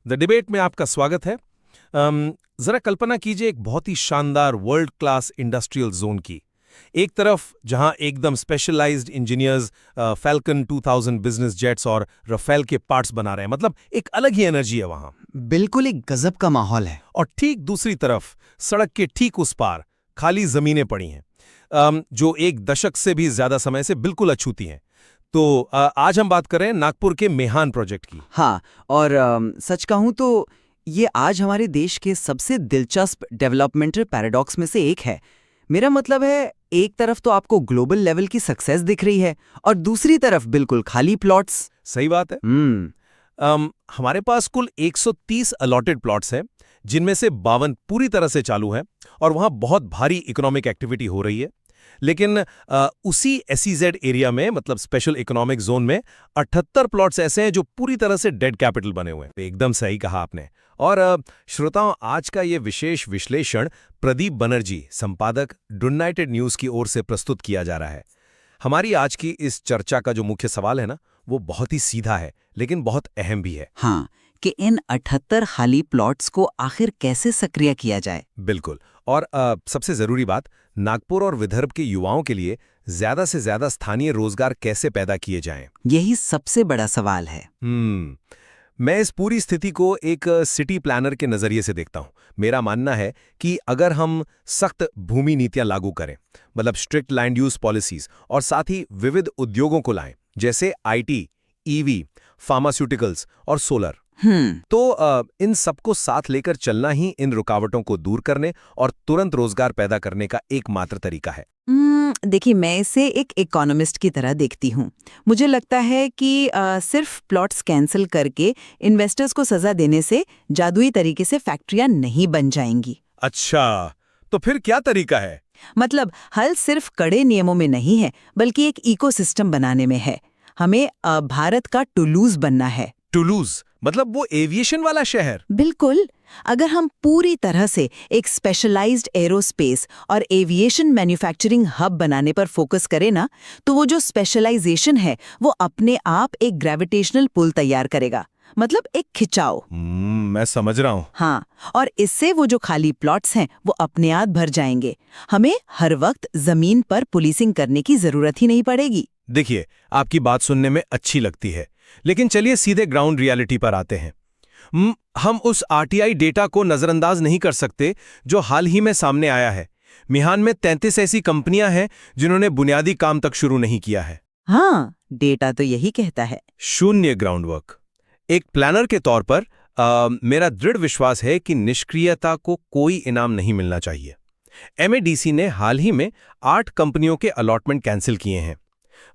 The debate में आपका स्वागत है। जरा कल्पना कीजिए एक बहुत ही शानदार वर्ल्ड क्लास इंडस्ट्रियल जोन की। एक तरफ जहां एकदम specialised engineers Falcon 2000 business jets और रफेल के पार्ट्स बना रहे हैं, मतलब एक अलग ही एनर्जी है वहां। बिल्कुल एक गजब का माहौल है। और ठीक दूसरी तरफ सड़क के ठीक उस पार खाली जमीनें पड़ी हैं, जो एक दशक से भी ज्यादा समय से बिल्कुल अछूती हैं। तो आज हम बात कर रहे हैं नागपुर के मेहान प्रोजेक्ट की। हाँ, और सच कहूँ तो ये आज हमारे देश के सबसे दिलचस्प डेवलपमेंटल पैराडॉक्स में से एक है। मेरा मतलब है, एक तरफ तो आपको ग्लोबल लेवल की सक्सेस दिख रही है और दूसरी तरफ बिल्कुल खाली प्लॉट्स। सही बात है। हमारे पास कुल 130 अलॉटेड प्लॉट्स हैं, जिनमें से 52 पूरी तरह से चालू हैं और वहां बहुत भारी इकोनॉमिक एक्टिविटी हो रही है। लेकिन उसी एसईजेड एरिया में, मतलब स्पेशल इकोनॉमिक जोन में 78 प्लॉट्स ऐसे हैं जो पूरी तरह से डेड कैपिटल बने हुए हैं। एकदम सही कहा आपने। और श्रोताओं, आज का ये विशेष विश्लेषण प्रदीप बनर्जी, संपादक यूनाइटेड न्यूज की ओर से प्रस्तुत किया जा रहा है। हमारी आज की इस चर्चा का जो मुख्य सवाल है ना, वो बहुत ही सीधा है लेकिन बहुत अहम भी है। हाँ, कि इन 78 खाली प्लॉट्स को आखिर कैसे सक्रिय किया जाए। बिल्कुल। और सबसे जरूरी बात, नागपुर और विदर्भ के युवाओं के लिए ज्यादा से ज्यादा स्थानीय रोजगार कैसे पैदा किए जाएं। यही सबसे बड़ा सवाल है। मैं इस पूरी स्थिति को एक सिटी प्लानर के नजरिए से देखता हूं। मेरा मानना है कि अगर हम सख्त भूमि नीतियां लागू करें, मतलब स्ट्रिक्ट लैंड यूज पॉलिसीज, और साथ ही विविध उद्योगों को लाएं, जैसे आईटी, ईवी, फार्मास्यूटिकल्स और सोलर, तो इन सबको साथ लेकर चलना ही इन रुकावटों को दूर करने और तुरंत रोजगार पैदा करने का एकमात्र तरीका है। देखिए, मैं इसे एक इकोनॉमिस्ट की तरह देखती हूँ। मुझे लगता है कि सिर्फ प्लॉट्स कैंसिल करके इन्वेस्टर्स को सजा देने से जादुई तरीके से फैक्ट्रियां नहीं बन जाएंगी। अच्छा, तो फिर क्या तरीका है? मतलब हल सिर्फ कड़े नियमों में नहीं है, बल्कि एक इकोसिस्टम बनाने में है। हमें भारत का टुलूज बनना है। टुलूज मतलब वो एविएशन वाला शहर? बिल्कुल। अगर हम पूरी तरह से एक स्पेशलाइज्ड एरोस्पेस और एविएशन मैन्युफैक्चरिंग हब बनाने पर फोकस करें ना, तो वो जो स्पेशलाइजेशन है वो अपने आप एक ग्रेविटेशनल पुल तैयार करेगा, मतलब एक खिंचाव। मैं समझ रहा हूँ। हाँ, और इससे वो जो खाली प्लॉट्स हैं वो अपने आप भर जाएंगे। हमें हर वक्त जमीन पर पुलिसिंग करने की जरूरत ही नहीं पड़ेगी। देखिए, आपकी बात सुनने में अच्छी लगती है, लेकिन चलिए सीधे ग्राउंड रियलिटी पर आते हैं। हम उस आरटीआई डेटा को नजरअंदाज नहीं कर सकते जो हाल ही में सामने आया है। मेहान में 33 ऐसी कंपनियां हैं जिन्होंने बुनियादी काम तक शुरू नहीं किया है। हाँ, डेटा तो यही कहता है। शून्य ग्राउंड वर्क। एक प्लानर के तौर पर मेरा दृढ़ विश्वास है कि निष्क्रियता को कोई इनाम नहीं मिलना चाहिए। एमएडीसी ने हाल ही में 8 कंपनियों के अलॉटमेंट कैंसिल किए हैं।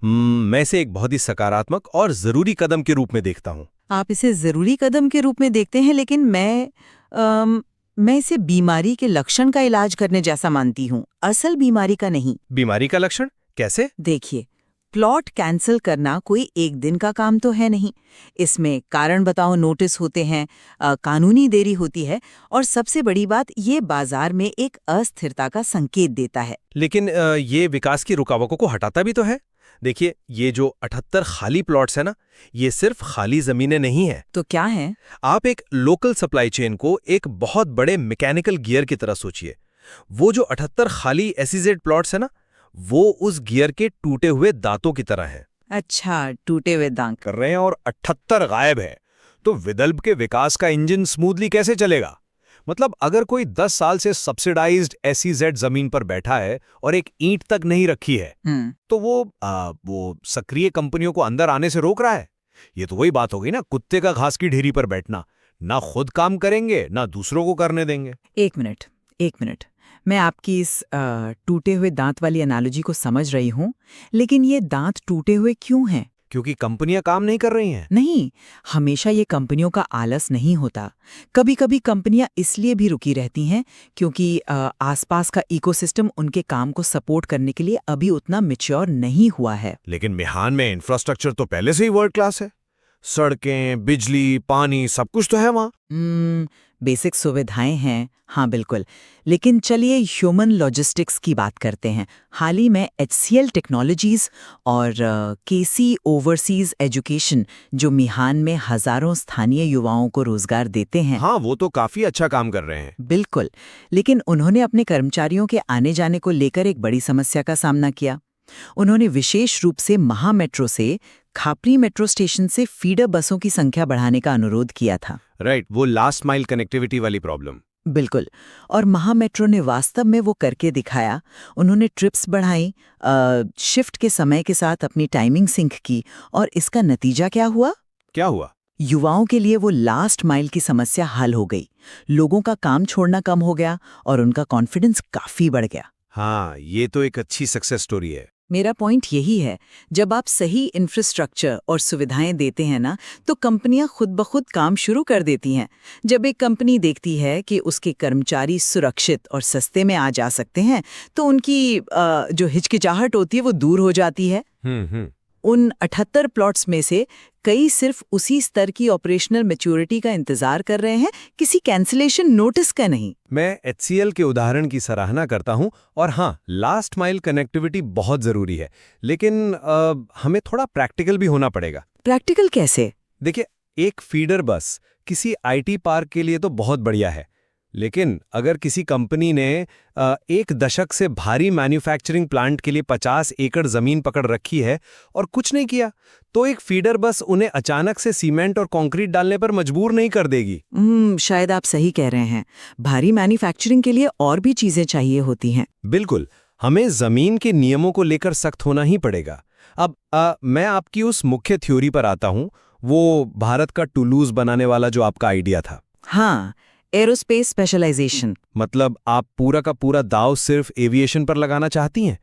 मैं इसे एक बहुत ही सकारात्मक और जरूरी कदम के रूप में देखता हूं। आप इसे जरूरी कदम के रूप में देखते हैं, लेकिन मैं इसे बीमारी के लक्षण का इलाज करने जैसा मानती हूँ, असल बीमारी का नहीं। बीमारी का लक्षण कैसे? देखिए, प्लॉट कैंसिल करना कोई एक दिन का काम तो है नहीं। इसमें कारण बताओ नोटिस होते हैं, कानूनी देरी होती है, और सबसे बड़ी बात, ये बाजार में एक अस्थिरता का संकेत देता है। लेकिन ये विकास की रुकावटों को हटाता भी तो है। देखिए, ये जो 78 खाली प्लॉट्स है ना, ये सिर्फ खाली जमीनें नहीं है। तो क्या है? आप एक लोकल सप्लाई चेन को एक बहुत बड़े मैकेनिकल गियर की तरह सोचिए। वो जो 78 खाली एसईजेड प्लॉट्स है ना, वो उस गियर के टूटे हुए दांतों की तरह है। अच्छा, टूटे हुए दांत कर रहे हैं और 78 गायब है, तो विदर्भ के विकास का इंजन स्मूथली कैसे चलेगा? मतलब अगर कोई 10 साल से सब्सिडाइज्ड एसईजेड जमीन पर बैठा है और एक ईंट तक नहीं रखी है, तो वो सक्रिय कंपनियों को अंदर आने से रोक रहा है। ये तो वही बात हो गई ना, कुत्ते का घास की ढेरी पर बैठना। ना खुद काम करेंगे, ना दूसरों को करने देंगे। एक मिनट, मैं आपकी इस टूटे हुए दांत वाली एनालॉजी को समझ रही हूँ, लेकिन ये दांत टूटे हुए क्यों हैं? क्योंकि कंपनियां काम नहीं कर रही हैं। नहीं, हमेशा ये कंपनियों का आलस नहीं होता। कभी कभी कंपनियां इसलिए भी रुकी रहती हैं क्योंकि आसपास का इकोसिस्टम उनके काम को सपोर्ट करने के लिए अभी उतना मैच्योर नहीं हुआ है। लेकिन मेहान में इंफ्रास्ट्रक्चर तो पहले से ही वर्ल्ड क्लास है। सड़कें, बिजली, पानी, सब कुछ तो है वहाँ। बेसिक सुविधाएं हैं, हाँ बिल्कुल। लेकिन चलिए ह्यूमन लॉजिस्टिक्स की बात करते हैं। हाल ही में HCL टेक्नोलॉजीज और KC ओवरसीज एजुकेशन, जो मिहान में हजारों स्थानीय युवाओं को रोजगार देते हैं। हाँ, वो तो काफी अच्छा काम कर रहे हैं। बिल्कुल, लेकिन उन्होंने अपने कर्मचारियों के आने जाने को लेकर एक बड़ी समस्या का सामना किया। उन्होंने विशेष रूप से महामेट्रो से खापरी मेट्रो स्टेशन से फीडर बसों की संख्या बढ़ाने का अनुरोध किया था। राइट, वो लास्ट माइल कनेक्टिविटी वाली प्रॉब्लम। बिल्कुल, और महामेट्रो ने वास्तव में वो करके दिखाया। उन्होंने ट्रिप्स बढ़ाई, शिफ्ट के समय के साथ अपनी टाइमिंग सिंक की, और इसका नतीजा क्या हुआ? क्या हुआ? युवाओं के लिए वो लास्ट माइल की समस्या हल हो गई। लोगों का काम छोड़ना कम हो गया और उनका कॉन्फिडेंस काफी बढ़ गया। हाँ, ये तो एक अच्छी सक्सेस स्टोरी है। मेरा पॉइंट यही है, जब आप सही इंफ्रास्ट्रक्चर और सुविधाएं देते हैं ना, तो कंपनियां खुद ब खुद काम शुरू कर देती हैं। जब एक कंपनी देखती है कि उसके कर्मचारी सुरक्षित और सस्ते में आ जा सकते हैं, तो उनकी जो हिचकिचाहट होती है वो दूर हो जाती है। उन 78 प्लॉट्स में से कई सिर्फ उसी स्तर की ऑपरेशनल मैच्योरिटी का इंतजार कर रहे हैं, किसी कैंसिलेशन नोटिस का नहीं। मैं HCL के उदाहरण की सराहना करता हूं, और हाँ, लास्ट माइल कनेक्टिविटी बहुत जरूरी है, लेकिन हमें थोड़ा प्रैक्टिकल भी होना पड़ेगा। प्रैक्टिकल कैसे? देखिए, एक फीडर बस किसी IT पार्क के लिए तो बहुत बढ़िया है, लेकिन अगर किसी कंपनी ने एक दशक से भारी मैन्युफैक्चरिंग प्लांट के लिए 50 एकड़ जमीन पकड़ रखी है और कुछ नहीं किया, तो एक फीडर बस उन्हें अचानक से सीमेंट और कंक्रीट डालने पर मजबूर नहीं कर देगी। शायद आप सही कह रहे हैं। भारी मैन्युफैक्चरिंग के लिए और भी चीजें चाहिए होती हैं। बिल्कुल, हमें जमीन के नियमों को लेकर सख्त होना ही पड़ेगा। अब मैं आपकी उस मुख्य थ्योरी पर आता हूं, वो भारत का टुलूज बनाने वाला जो आपका आइडिया था। हाँ, एरोस्पेस स्पेशलाइजेशन। मतलब आप पूरा का पूरा दाव सिर्फ एविएशन पर लगाना चाहती हैं।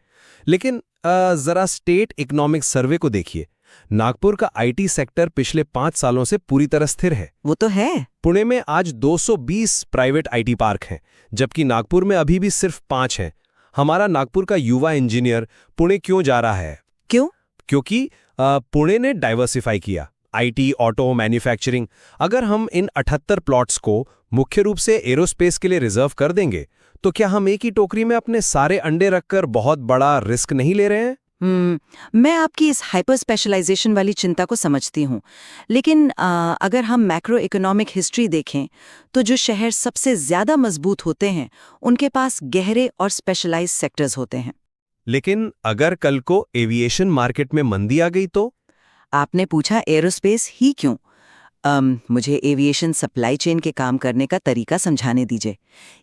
लेकिन जरा स्टेट इकोनॉमिक सर्वे को देखिए। नागपुर का IT सेक्टर पिछले 5 सालों से पूरी तरह स्थिर है। वो तो है। पुणे में आज 220 प्राइवेट IT पार्क हैं, जबकि नागपुर में अभी भी सिर्फ 5 हैं। हमारा नागपुर का युवा इंजीनियर पुणे क्यों जा रहा है? क्यों? क्योंकि पुणे ने डाइवर्सिफाई किया, IT, ऑटो, मैन्युफैक्चरिंग। अगर हम इन 78 प्लॉट्स को मुख्य रूप से एरोस्पेस के लिए रिजर्व कर देंगे, तो क्या हम एक ही टोकरी में अपने सारे अंडे रखकर बहुत बड़ा रिस्क नहीं ले रहे हैं? मैं आपकी इस हाइपर स्पेशलाइजेशन वाली चिंता को समझती हूँ, लेकिन अगर हम मैक्रो इकोनॉमिक हिस्ट्री देखें, तो जो शहर सबसे ज्यादा मजबूत होते हैं, उनके पास गहरे और स्पेशलाइज्ड सेक्टर्स होते हैं। लेकिन अगर कल को एविएशन मार्केट में मंदी आ गई तो? आपने पूछा एरोस्पेस ही क्यों? मुझे एविएशन सप्लाई चेन के काम करने का तरीका समझाने दीजिए।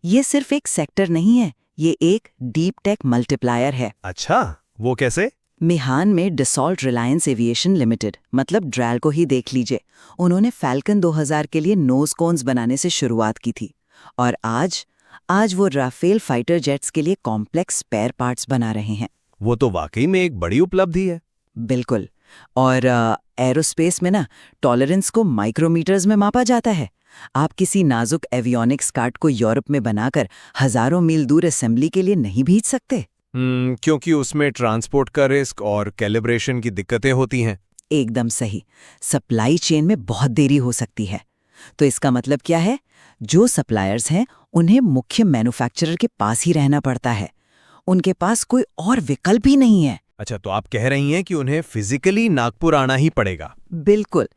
ये सिर्फ एक सेक्टर नहीं है, ये एक डीप टेक मल्टीप्लायर है। अच्छा, वो कैसे? मिहान में डसॉल्ट रिलायंस एविएशन लिमिटेड, मतलब ड्रैल को ही देख लीजिए। उन्होंने फैल्कन 2000 के लिए नोज कोन्स बनाने से शुरुआत की थी, और आज वो राफेल फाइटर जेट्स के लिए कॉम्प्लेक्स स्पेयर पार्ट्स बना रहे हैं। वो तो वाकई में एक बड़ी उपलब्धि है। बिल्कुल, और एरोस्पेस में ना टॉलरेंस को माइक्रोमीटर्स में मापा जाता है। आप किसी नाजुक एवियोनिक्स कार्ड को यूरोप में बनाकर हजारों मील दूर असेंबली के लिए नहीं भेज सकते। क्योंकि उसमें ट्रांसपोर्ट का रिस्क और कैलिब्रेशन की दिक्कतें होती हैं। एकदम सही। सप्लाई चेन में बहुत देरी हो सकती है। तो इसका मतलब क्या है? जो सप्लायर्स हैं, उन्हें मुख्य मैन्युफैक्चरर के पास ही रहना पड़ता है। उनके पास कोई और विकल्प ही नहीं है। अच्छा, तो आप कह रही हैं कि उन्हें फिजिकली नागपुर आना ही पड़ेगा? बिल्कुल।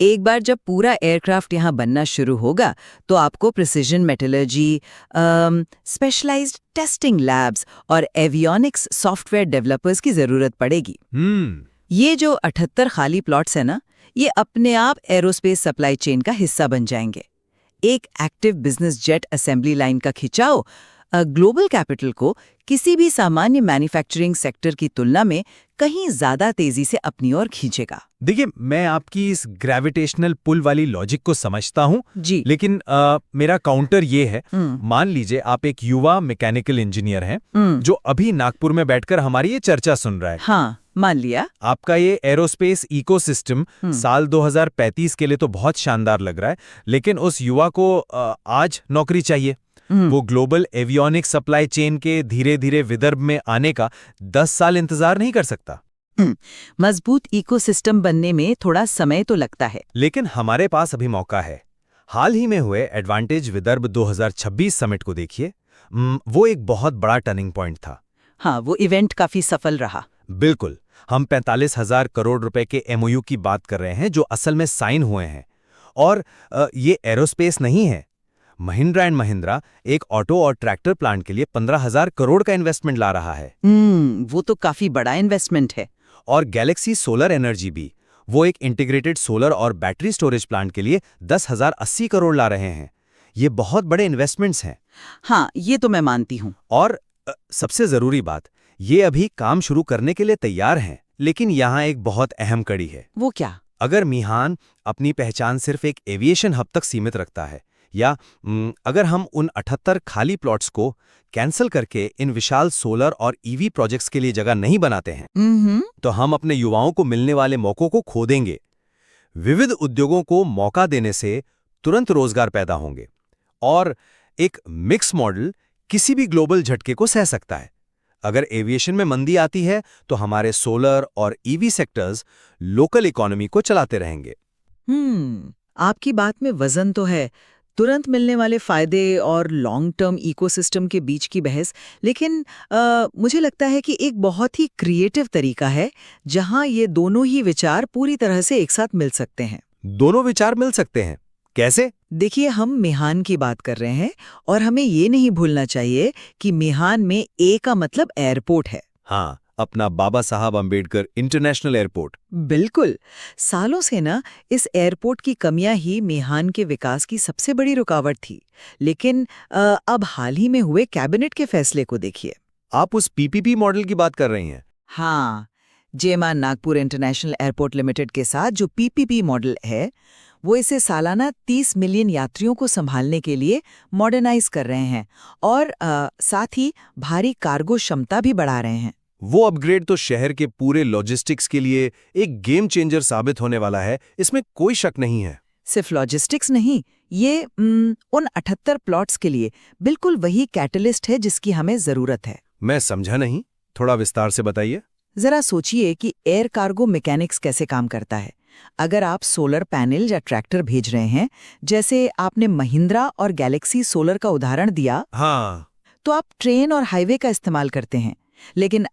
एक बार जब पूरा एयरक्राफ्ट यहाँ बनना शुरू होगा, तो आपको precision metallurgy, specialised testing labs और एवियोनिक्स सॉफ्टवेयर डेवलपर्स की जरूरत पड़ेगी। ये जो 78 खाली प्लॉट्स है ना, ये अपने आप एरोस्पेस सप्लाई चेन का हिस्सा बन जाएंगे। एक active business jet assembly line का खिंचाव ग्लोबल कैपिटल को किसी भी सामान्य मैन्युफैक्चरिंग सेक्टर की तुलना में कहीं ज्यादा तेजी से अपनी ओर खींचेगा। देखिए, मैं आपकी इस ग्रेविटेशनल पुल वाली लॉजिक को समझता हूँ जी, लेकिन मेरा काउंटर ये है, मान लीजिए आप एक युवा मैकेनिकल इंजीनियर हैं जो अभी नागपुर में बैठकर हमारी ये चर्चा सुन रहा है। हाँ, मान लिया। आपका ये एरोस्पेस इकोसिस्टम साल 2035 के लिए तो बहुत शानदार लग रहा है, लेकिन उस युवा को आज नौकरी चाहिए। वो ग्लोबल एवियोनिक्स सप्लाई चेन के धीरे धीरे विदर्भ में आने का 10 साल इंतजार नहीं कर सकता। मजबूत इकोसिस्टम बनने में थोड़ा समय तो लगता है। लेकिन हमारे पास अभी मौका है। हाल ही में हुए एडवांटेज विदर्भ 2026 समिट को देखिए। वो एक बहुत बड़ा टर्निंग पॉइंट था। हाँ, वो इवेंट काफी सफल रहा। बिल्कुल। हम 45,000 करोड़ रुपए के एमओयू की बात कर रहे हैं जो असल में साइन हुए हैं। और ये एरोस्पेस नहीं है। महिंद्रा एंड महिंद्रा एक ऑटो और ट्रैक्टर प्लांट के लिए 15,000 करोड़ का इन्वेस्टमेंट ला रहा है। वो तो काफी बड़ा इन्वेस्टमेंट है। और गैलेक्सी सोलर एनर्जी भी, वो एक इंटीग्रेटेड सोलर और बैटरी स्टोरेज प्लांट के लिए 10,080 करोड़ ला रहे हैं। ये बहुत बड़े इन्वेस्टमेंट्स हैं। हाँ, ये तो मैं मानती हूँ। और सबसे जरूरी बात, ये अभी काम शुरू करने के लिए तैयार हैं। लेकिन यहाँ एक बहुत अहम कड़ी है। वो क्या? अगर मिहान अपनी पहचान सिर्फ एक एविएशन हब तक सीमित रखता है, या अगर हम उन 78 खाली प्लॉट्स को कैंसिल करके इन विशाल सोलर और ईवी प्रोजेक्ट्स के लिए जगह नहीं बनाते हैं, तो हम अपने युवाओं को मिलने वाले मौकों को खो देंगे। विविध उद्योगों को मौका देने से तुरंत रोजगार पैदा होंगे और एक मिक्स मॉडल किसी भी ग्लोबल झटके को सह सकता है। अगर एविएशन में मंदी आती है तो हमारे सोलर और ईवी सेक्टर्स लोकल इकोनॉमी को चलाते रहेंगे। आपकी बात में वजन तो है, तुरंत मिलने वाले फायदे और लॉन्ग टर्म इकोसिस्टम के बीच की बहस। लेकिन मुझे लगता है कि एक बहुत ही क्रिएटिव तरीका है जहां ये दोनों ही विचार पूरी तरह से एक साथ मिल सकते हैं। दोनों विचार मिल सकते हैं? कैसे? देखिए, हम मिहान की बात कर रहे हैं और हमें ये नहीं भूलना चाहिए कि मिहान में ए का मतलब एयरपोर्ट है। हाँ, अपना बाबा साहब अंबेडकर इंटरनेशनल एयरपोर्ट। बिल्कुल। सालों से ना इस एयरपोर्ट की कमियां ही मिहान के विकास की सबसे बड़ी रुकावट थी। लेकिन अब हाल ही में हुए कैबिनेट के फैसले को देखिए। आप उस पीपीपी मॉडल की बात कर रही हैं? हाँ, जेमा नागपुर इंटरनेशनल एयरपोर्ट लिमिटेड के साथ जो पीपीपी मॉडल है, वो इसे सालाना 30 मिलियन यात्रियों को संभालने के लिए मॉडर्नाइज कर रहे हैं और साथ ही भारी कार्गो क्षमता भी बढ़ा रहे हैं। वो अपग्रेड तो शहर के पूरे लॉजिस्टिक्स के लिए एक गेम चेंजर साबित होने वाला है, इसमें कोई शक नहीं है। सिर्फ लॉजिस्टिक्स नहीं, ये उन 78 प्लॉट्स के लिए बिल्कुल वही कैटलिस्ट है जिसकी हमें जरूरत है। मैं समझा नहीं, थोड़ा विस्तार से बताइए। जरा सोचिए कि एयर कार्गो मैकेनिक्स कैसे काम करता है। अगर आप सोलर पैनल या ट्रैक्टर भेज रहे हैं, जैसे आपने महिंद्रा और गैलेक्सी सोलर का उदाहरण दिया, हाँ, तो आप ट्रेन और हाईवे का इस्तेमाल करते हैं। लेकिन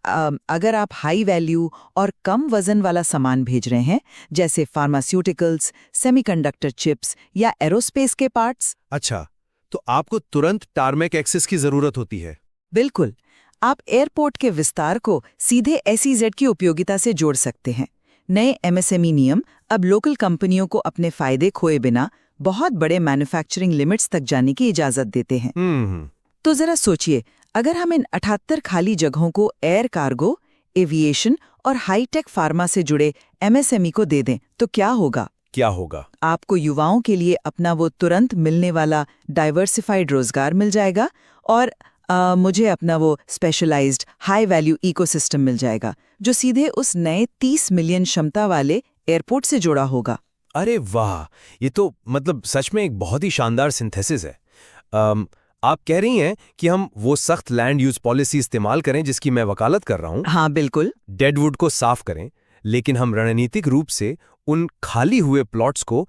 अगर आप हाई वैल्यू और कम वजन वाला सामान भेज रहे हैं, जैसे फार्मास्यूटिकल्स, सेमीकंडक्टर चिप्स या एरोस्पेस के पार्ट्स, अच्छा, तो आपको तुरंत टारमेक एक्सेस की जरूरत होती है। बिल्कुल। आप एयरपोर्ट के विस्तार को सीधे SEZ की उपयोगिता से जोड़ सकते हैं। नए MSME नियम अब लोकल कंपनियों को अपने फायदे खोए बिना बहुत बड़े मैन्युफैक्चरिंग लिमिट्स तक जाने की इजाजत देते हैं। तो जरा सोचिए, अगर हम इन 78 खाली जगहों को एयर कार्गो, एविएशन और हाईटेक फार्मा से जुड़े MSME को दे दें, तो क्या होगा? क्या होगा? आपको युवाओं के लिए अपना वो तुरंत मिलने वाला डाइवर्सिफाइड रोजगार मिल जाएगा और मुझे अपना वो स्पेशलाइज्ड हाई वैल्यू इकोसिस्टम मिल जाएगा जो सीधे उस नए 30 मिलियन क्षमता वाले एयरपोर्ट से जुड़ा होगा। अरे वाह, ये तो मतलब सच में एक बहुत ही शानदार सिंथेसिस है। आप कह रही हैं कि हम वो सख्त लैंड यूज पॉलिसी इस्तेमाल करें जिसकी मैं वकालत कर रहा हूं। हाँ, बिल्कुल। डेडवुड को साफ करें, लेकिन हम रणनीतिक रूप से उन खाली हुए प्लॉट्स को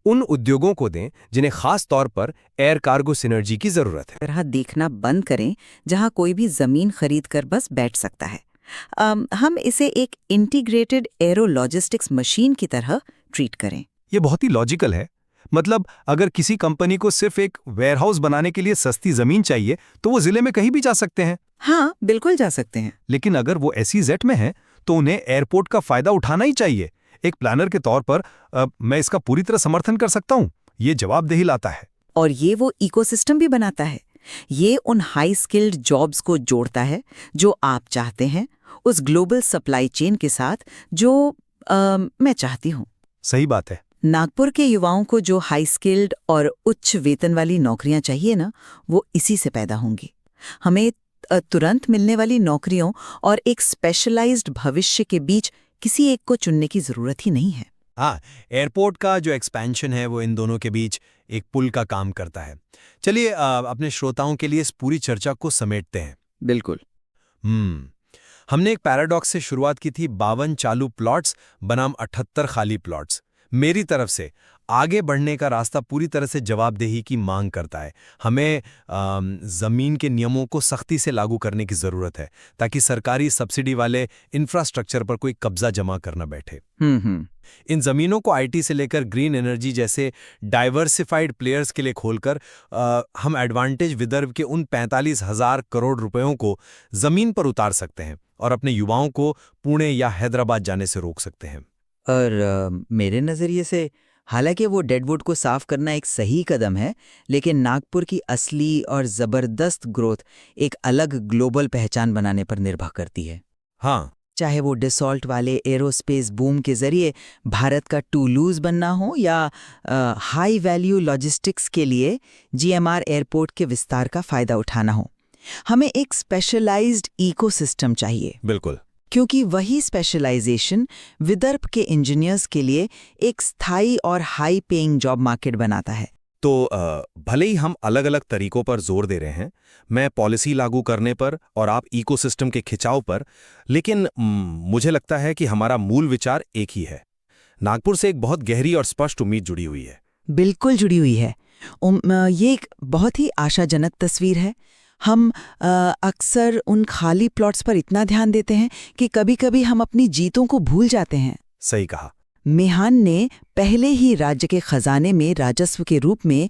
उन उद्योगों को दें जिन्हें खास तौर पर एयर कार्गो सिनर्जी की जरूरत है। तरह देखना बंद करें जहां कोई भी जमीन खरीद कर बस बैठ सकता है। हम इसे एक इंटीग्रेटेड एरो लॉजिस्टिक्स मशीन की तरह ट्रीट करें। ये बहुत ही लॉजिकल है। मतलब अगर किसी कंपनी को सिर्फ एक वेयरहाउस बनाने के लिए सस्ती जमीन चाहिए तो वो जिले में कहीं भी जा सकते हैं। हाँ, बिल्कुल जा सकते हैं। लेकिन अगर वो SEZ में है तो उन्हें एयरपोर्ट का फायदा उठाना ही चाहिए। एक प्लानर के तौर पर मैं इसका पूरी तरह समर्थन कर सकता हूँ। ये जवाबदेही लाता है और ये वो इकोसिस्टम भी बनाता है। ये उन हाई स्किल्ड जॉब्स को जोड़ता है जो आप चाहते हैं, उस ग्लोबल सप्लाई चेन के साथ जो मैं चाहती हूँ। सही बात है। नागपुर के युवाओं को जो हाई स्किल्ड और उच्च वेतन वाली नौकरियां चाहिए ना, वो इसी से पैदा होंगी। हमें तुरंत मिलने वाली नौकरियों और एक स्पेशलाइज्ड भविष्य के बीच किसी एक को चुनने की जरूरत ही नहीं है। हाँ, एयरपोर्ट का जो एक्सपेंशन है वो इन दोनों के बीच एक पुल का काम करता है। चलिए अपने श्रोताओं के लिए इस पूरी चर्चा को समेटते हैं। बिल्कुल। हमने एक पैराडॉक्स से शुरुआत की थी, 52 चालू प्लॉट्स बनाम 78 खाली प्लॉट्स। मेरी तरफ से आगे बढ़ने का रास्ता पूरी तरह से जवाबदेही की मांग करता है। हमें ज़मीन के नियमों को सख्ती से लागू करने की ज़रूरत है ताकि सरकारी सब्सिडी वाले इंफ्रास्ट्रक्चर पर कोई कब्जा जमा करना बैठे। इन ज़मीनों को आईटी से लेकर ग्रीन एनर्जी जैसे डाइवर्सिफाइड प्लेयर्स के लिए खोलकर हम एडवांटेज विदर्भ के उन 45,000 करोड़ रुपयों को ज़मीन पर उतार सकते हैं और अपने युवाओं को पुणे या हैदराबाद जाने से रोक सकते हैं। और मेरे नज़रिए से हालांकि वो डेडवुड को साफ करना एक सही कदम है, लेकिन नागपुर की असली और ज़बरदस्त ग्रोथ एक अलग ग्लोबल पहचान बनाने पर निर्भर करती है। हाँ, चाहे वो डिसॉल्ट वाले एरोस्पेस बूम के जरिए भारत का टूलूज बनना हो या हाई वैल्यू लॉजिस्टिक्स के लिए जीएमआर एयरपोर्ट के विस्तार का फ़ायदा उठाना हो, हमें एक स्पेशलाइज्ड इकोसिस्टम चाहिए। बिल्कुल। क्योंकि वही स्पेशलाइजेशन विदर्भ के इंजीनियर्स के लिए एक स्थायी और हाई पेइंग जॉब मार्केट बनाता है। तो भले ही हम अलग-अलग तरीकों पर जोर दे रहे हैं, मैं पॉलिसी लागू करने पर और आप इकोसिस्टम के खिंचाव पर, लेकिन मुझे लगता है कि हमारा मूल विचार एक ही है। नागपुर से एक बहुत गहरी और स्पष्ट उम्मीद जुड़ी हुई है। बिल्कुल जुड़ी हुई है। ये एक बहुत ही आशाजनक तस्वीर है। हम अक्सर उन खाली प्लॉट्स पर इतना ध्यान देते हैं कि कभी-कभी हम अपनी जीतों को भूल जाते हैं। सही कहा। मेहान ने पहले ही राज्य के खजाने में राजस्व के रूप में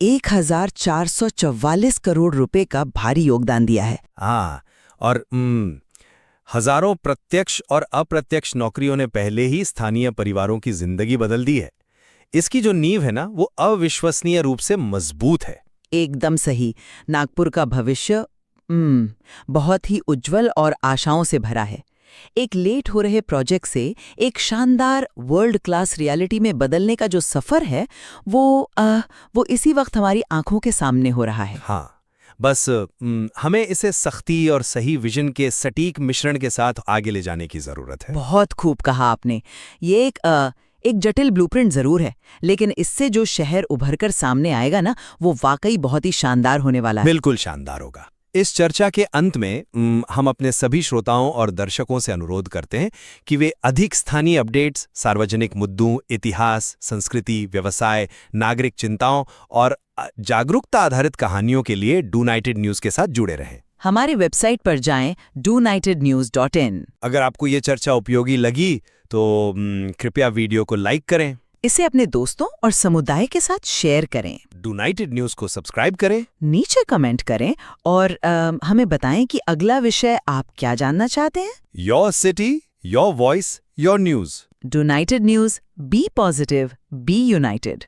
1,444 करोड़ रुपए का भारी योगदान दिया है। हाँ, और हजारों प्रत्यक्ष और अप्रत्यक्ष नौकरियों ने पहले ही स्थानीय परिवारों की जिंदगी बदल दी है। इसकी जो नींव है ना, वो अविश्वसनीय रूप से मजबूत है। एकदम सही। नागपुर का भविष्य बहुत ही उज्जवल और आशाओं से भरा है। एक लेट हो रहे प्रोजेक्ट से एक शानदार वर्ल्ड क्लास रियलिटी में बदलने का जो सफर है वो इसी वक्त हमारी आंखों के सामने हो रहा है। हाँ, बस हमें इसे सख्ती और सही विजन के सटीक मिश्रण के साथ आगे ले जाने की जरूरत है। बहुत खूब कहा आपने। ये एक जटिल ब्लूप्रिंट जरूर है, लेकिन इससे जो शहर उभरकर सामने आएगा ना, वो वाकई बहुत ही शानदार होने वाला है। बिल्कुल शानदार होगा। इस चर्चा के अंत में हम अपने सभी श्रोताओं और दर्शकों से अनुरोध करते हैं कि वे अधिक स्थानीय अपडेट्स, सार्वजनिक मुद्दों, इतिहास, संस्कृति, व्यवसाय, नागरिक चिंताओं और जागरूकता आधारित कहानियों के लिए डूनाइटेड न्यूज़ के साथ जुड़े रहें। हमारी वेबसाइट पर जाएं dounitednews.in। अगर आपको ये चर्चा उपयोगी लगी तो कृपया वीडियो को लाइक करें, इसे अपने दोस्तों और समुदाय के साथ शेयर करें, डूनाइटेड न्यूज़ को सब्सक्राइब करें, नीचे कमेंट करें और हमें बताएं कि अगला विषय आप क्या जानना चाहते हैं। Your city, your voice, your news. The united news, be positive, be United.